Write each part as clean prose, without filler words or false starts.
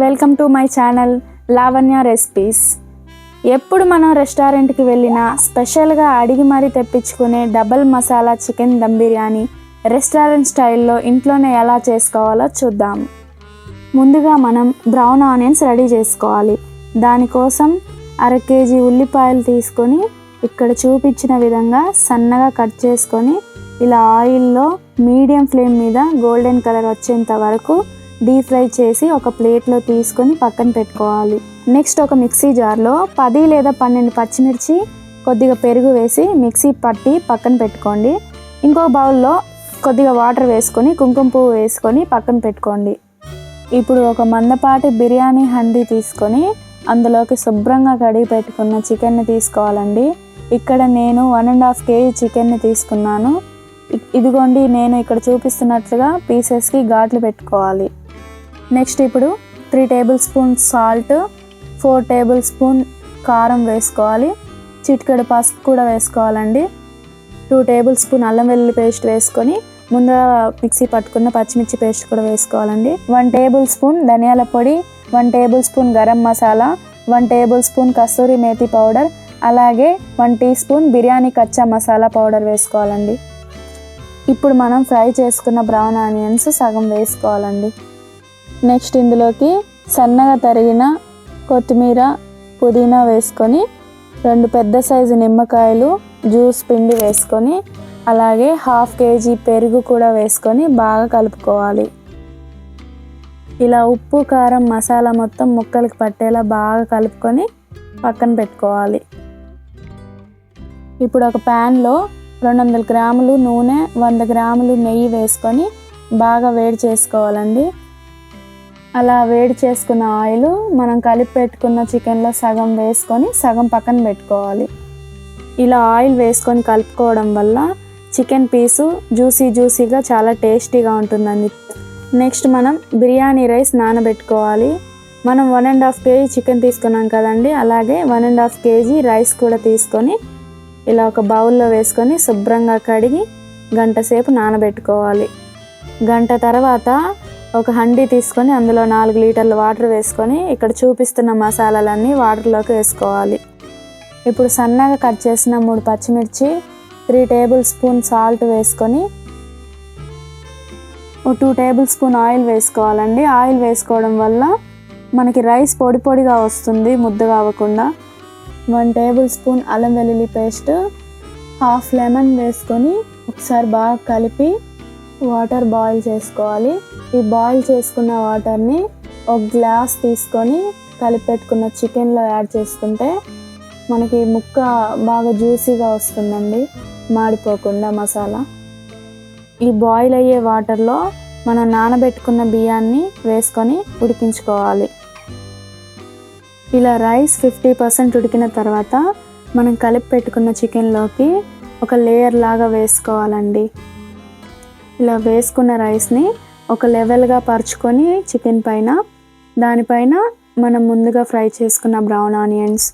Welcome to my channel Lavanya recipes. ఎప్పుడు మనం రెస్టారెంట్కి వెళ్ళినా స్పెషల్గా అడిగి మరీ తెప్పించుకునే double masala chicken dum biryani restaurant స్టైల్లో ఇంట్లోనే ఎలా చేసుకోవాలో చూద్దాం. ముందుగా మనం బ్రౌన్ ఆనియన్స్ రెడీ చేసుకోవాలి. దానికోసం 1/2 కేజీ ఉల్లిపాయలు తీసుకొని ఇక్కడ చూపించిన విధంగా సన్నగా కట్ చేసుకొని ఇలా ఆయిల్లో మీడియం ఫ్లేమ్ మీద గోల్డెన్ కలర్ వచ్చేంత వరకు డీప్ ఫ్రై చేసి ఒక ప్లేట్లో తీసుకొని పక్కన పెట్టుకోవాలి. నెక్స్ట్ ఒక మిక్సీ జార్లో 10 లేదా 12 పచ్చిమిర్చి, కొద్దిగా పెరుగు వేసి మిక్సీ పట్టి పక్కన పెట్టుకోండి. ఇంకో బౌల్లో కొద్దిగా వాటర్ వేసుకొని కుంకుమ పువ్వు వేసుకొని పక్కన పెట్టుకోండి. ఇప్పుడు ఒక మందపాటి బిర్యానీ హండీ తీసుకొని అందులోకి శుభ్రంగా కడిగి పెట్టుకున్న చికెన్ని తీసుకోవాలండి. ఇక్కడ నేను 1.5 కేజీ చికెన్ని తీసుకున్నాను. ఇదిగోండి, నేను ఇక్కడ చూపిస్తున్నట్లుగా పీసెస్కి ఘాట్లు పెట్టుకోవాలి. నెక్స్ట్ ఇప్పుడు 3 table spoon salt, 4 table spoon కారం వేసుకోవాలి. చిటికెడు పసుపు కూడా వేసుకోవాలండి. 2 టేబుల్ స్పూన్ అల్లం వెల్లుల్లి పేస్ట్ వేసుకొని ముందుగా మిక్సీ పట్టుకున్న పచ్చిమిర్చి పేస్ట్ కూడా వేసుకోవాలండి. 1 టేబుల్ స్పూన్ ధనియాల పొడి, 1 tablespoon garam masala, 1 tablespoon kasuri methi powder, అలాగే 1 టీ స్పూన్ బిర్యానీ కచ్చా మసాలా పౌడర్ వేసుకోవాలండి. ఇప్పుడు మనం ఫ్రై చేసుకున్న బ్రౌన్ ఆనియన్స్ సగం వేసుకోవాలండి. నెక్స్ట్ ఇందులోకి సన్నగా తరిగిన కొత్తిమీర, పుదీనా వేసుకొని 2 పెద్ద సైజు నిమ్మకాయలు జ్యూస్ పిండి వేసుకొని అలాగే 1/2 కేజీ పెరుగు కూడా వేసుకొని బాగా కలుపుకోవాలి. ఇలా ఉప్పు, కారం, మసాలా మొత్తం ముక్కలకి పట్టేలా బాగా కలుపుకొని పక్కన పెట్టుకోవాలి. ఇప్పుడు ఒక ప్యాన్లో 200 గ్రాములు నూనె, 100 గ్రాములు నెయ్యి వేసుకొని బాగా వేడి చేసుకోవాలండి. అలా వేడి చేసుకున్న ఆయిల్ మనం కలిపి పెట్టుకున్న చికెన్లో సగం వేసుకొని సగం పక్కన పెట్టుకోవాలి. ఇలా ఆయిల్ వేసుకొని కలుపుకోవడం వల్ల చికెన్ పీసు జ్యూసీగా చాలా టేస్టీగా ఉంటుందండి. నెక్స్ట్ మనం బిర్యానీ రైస్ నానబెట్టుకోవాలి. మనం 1.5 కేజీ చికెన్ తీసుకున్నాం కదండి, అలాగే 1.5 కేజీ రైస్ కూడా తీసుకొని ఇలా ఒక బౌల్లో వేసుకొని శుభ్రంగా కడిగి గంట సేపు నానబెట్టుకోవాలి. గంట తర్వాత ఒక హండీ తీసుకొని అందులో 4 లీటర్ల వాటర్ వేసుకొని ఇక్కడ చూపిస్తున్న మసాలాలన్నీ వాటర్లోకి వేసుకోవాలి. ఇప్పుడు సన్నగా కట్ చేసిన 3 పచ్చిమిర్చి, 3 టేబుల్ స్పూన్ సాల్ట్ వేసుకొని 2 టేబుల్ స్పూన్ ఆయిల్ వేసుకోవాలండి. ఆయిల్ వేసుకోవడం వల్ల మనకి రైస్ పొడి పొడిగా వస్తుంది, ముద్దగా అవ్వకుండా. 1 టేబుల్ స్పూన్ అల్లం వెల్లుల్లి పేస్ట్, 1/2 లెమన్ వేసుకొని ఒకసారి బాగా కలిపి వాటర్ బాయిల్ చేసుకోవాలి. ఈ బాయిల్ చేసుకున్న వాటర్ని 1 గ్లాస్ తీసుకొని కలిపి పెట్టుకున్న చికెన్లో యాడ్ చేసుకుంటే మనకి ముక్క బాగా జ్యూసీగా వస్తుందండి, మాడిపోకుండా మసాలా. ఈ బాయిల్ అయ్యే వాటర్లో మనం నానబెట్టుకున్న బియ్యాన్ని వేసుకొని ఉడికించుకోవాలి. ఇలా రైస్ 50% ఉడికిన తర్వాత మనం కలిపి పెట్టుకున్న చికెన్లోకి ఒక లేయర్ లాగా వేసుకోవాలండి. ఇలా వేసుకున్న రైస్ని ఒక లెవెల్గా పరుచుకొని చికెన్ పైన, దానిపైన మనం ముందుగా ఫ్రై చేసుకున్న బ్రౌన్ ఆనియన్స్,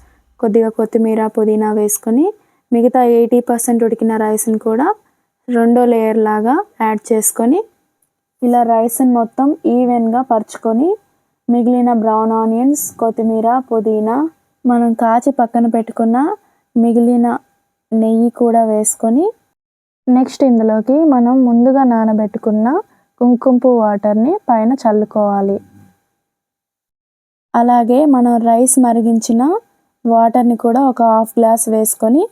కొద్దిగా కొత్తిమీర, పుదీనా వేసుకొని మిగతా 80% ఉడికిన రైస్ని కూడా రెండో లేయర్ లాగా యాడ్ చేసుకొని ఇలా రైస్ని మొత్తం ఈవెన్గా పరుచుకొని మిగిలిన బ్రౌన్ ఆనియన్స్, కొత్తిమీర, పుదీనా, మనం కాచి పక్కన పెట్టుకున్న మిగిలిన నెయ్యి కూడా వేసుకొని నెక్స్ట్ ఇందులోకి మనం ముందుగా నానబెట్టుకున్న కుంకుమ పువ్వు వాటర్ని పైన చల్లుకోవాలి. అలాగే మనం రైస్ మరిగించిన వాటర్ని కూడా ఒక 1/2 గ్లాస్ వేసుకొని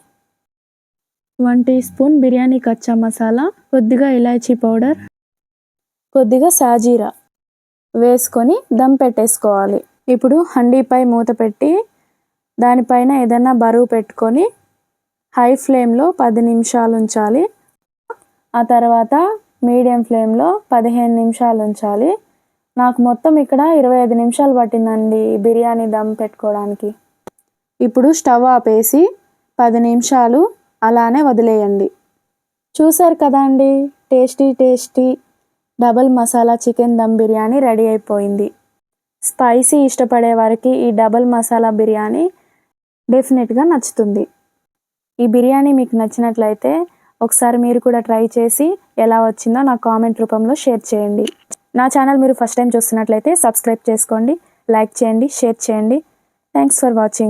1 టీ స్పూన్ బిర్యానీ కచ్చా మసాలా, కొద్దిగా ఇలాచీ పౌడర్, కొద్దిగా సాజీరా వేసుకొని దమ్ పెట్టేసుకోవాలి. ఇప్పుడు హండీపై మూత పెట్టి దానిపైన ఏదైనా బరువు పెట్టుకొని హై ఫ్లేమ్లో 10 నిమిషాలు ఉంచాలి. ఆ తర్వాత మీడియం ఫ్లేమ్లో 15 నిమిషాలు ఉంచాలి. నాకు మొత్తం ఇక్కడ 25 నిమిషాలు పట్టిందండి బిర్యానీ దమ్ పెట్టుకోవడానికి. ఇప్పుడు స్టవ్ ఆపేసి 10 నిమిషాలు అలానే వదిలేయండి. చూసారు కదా అండి, tasty double masala chicken dum biryani ready అయిపోయింది. స్పైసీ ఇష్టపడే వారికి ఈ డబల్ మసాలా బిర్యానీ డెఫినెట్గా నచ్చుతుంది. ఈ బిర్యానీ మీకు నచ్చినట్లయితే ఒకసారి మీరు కూడా ట్రై చేసి ఎలా వచ్చిందో నా కామెంట్ రూపంలో షేర్ చేయండి. నా ఛానల్ మీరు ఫస్ట్ టైం చూస్తున్నట్లయితే సబ్స్క్రైబ్ చేసుకోండి. లైక్ చేయండి, షేర్ చేయండి. Thanks for watching.